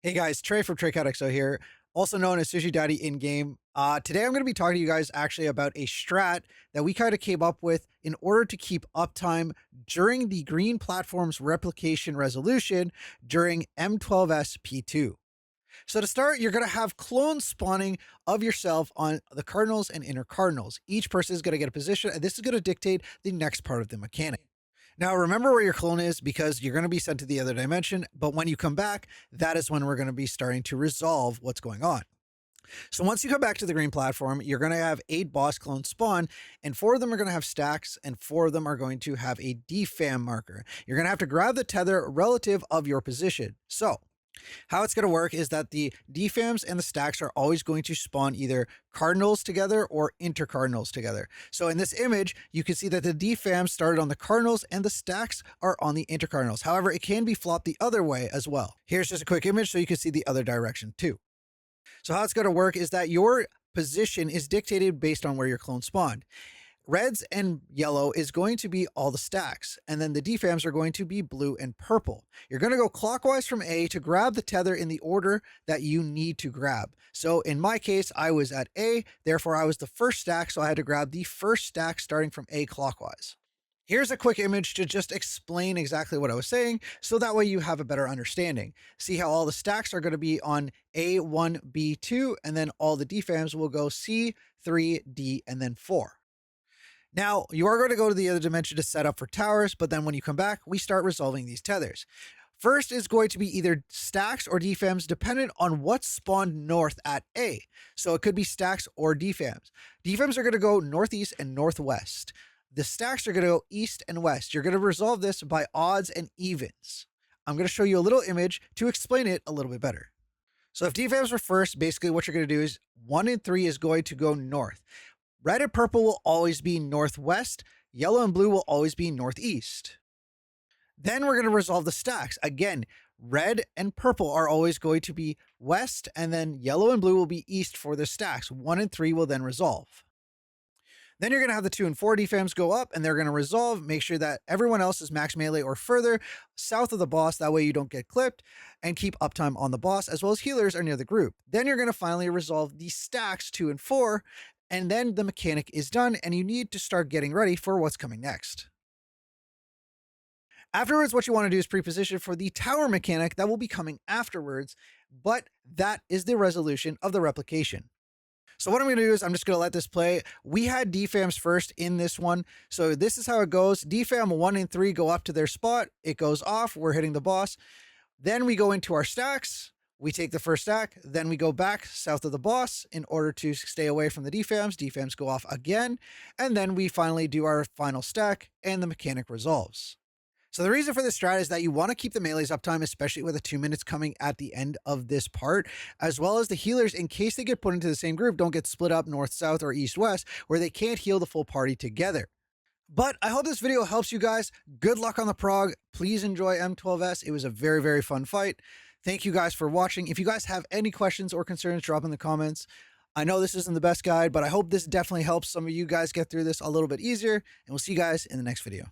Hey guys, Trey from TreyCatXO here, also known as Sushi Daddy in game. Today I'm going to be talking to you guys actually about a strat that we kind of came up with in order to keep uptime during the green platform's replication resolution during M12s P2. So to start, you're going to have clone spawning of yourself on the cardinals and inner cardinals. Each person is going to get a position, and this is going to dictate the next part of the mechanic. Now, remember where your clone is because you're going to be sent to the other dimension, but when you come back, that is when we're going to be starting to resolve what's going on. So once you come back to the green platform, you're going to have 8 boss clones spawn, and 4 of them are going to have stacks, and 4 of them are going to have a defam marker. You're going to have to grab the tether relative of your position. So how it's going to work is that the defams and the stacks are always going to spawn either cardinals together or intercardinals together. So in this image, you can see that the defams started on the cardinals and the stacks are on the intercardinals. However, it can be flopped the other way as well. Here's just a quick image so you can see the other direction too. So how it's going to work is that your position is dictated based on where your clone spawned. Reds and yellow is going to be all the stacks, and then the defams are going to be blue and purple. You're going to go clockwise from A to grab the tether in the order that you need to grab. So in my case, I was at A, therefore I was the first stack, so I had to grab the first stack starting from A clockwise. Here's a quick image to just explain exactly what I was saying, so that way you have a better understanding. See how all the stacks are going to be on A1, B2, and then all the defams will go C, 3, D, and then 4. Now, you are going to go to the other dimension to set up for towers, but then when you come back, we start resolving these tethers. First is going to be either stacks or defams dependent on what spawned north at A. So it could be stacks or defams. Defams are going to go northeast and northwest. The stacks are going to go east and west. You're going to resolve this by odds and evens. I'm going to show you a little image to explain it a little bit better. So if defams were first, basically what you're going to do is 1 and 3 is going to go north. Red and purple will always be northwest. Yellow and blue will always be northeast. Then we're going to resolve the stacks. Again, red and purple are always going to be west, and then yellow and blue will be east for the stacks. 1 and 3 will then resolve. Then you're going to have the 2 and 4 defams go up, and they're going to resolve. Make sure that everyone else is max melee or further south of the boss. That way you don't get clipped, and keep uptime on the boss, as well as healers are near the group. Then you're going to finally resolve the stacks 2 and 4, and then the mechanic is done, and you need to start getting ready for what's coming next. Afterwards, what you want to do is pre-position for the tower mechanic that will be coming afterwards, but that is the resolution of the replication. So what I'm going to do is I'm just going to let this play. We had defams first in this one. So this is how it goes. Defam 1 and 3 go up to their spot. It goes off. We're hitting the boss. Then we go into our stacks. We take the first stack, then we go back south of the boss in order to stay away from the defams. Defams go off again, and then we finally do our final stack, and the mechanic resolves. So the reason for this strat is that you want to keep the melee's uptime, especially with the 2 minutes coming at the end of this part, as well as the healers, in case they get put into the same group, don't get split up north, south, or east, west, where they can't heal the full party together. But I hope this video helps you guys. Good luck on the prog. Please enjoy M12s. It was a very, very fun fight. Thank you guys for watching. If you guys have any questions or concerns, drop in the comments. I know this isn't the best guide, but I hope this definitely helps some of you guys get through this a little bit easier, and we'll see you guys in the next video.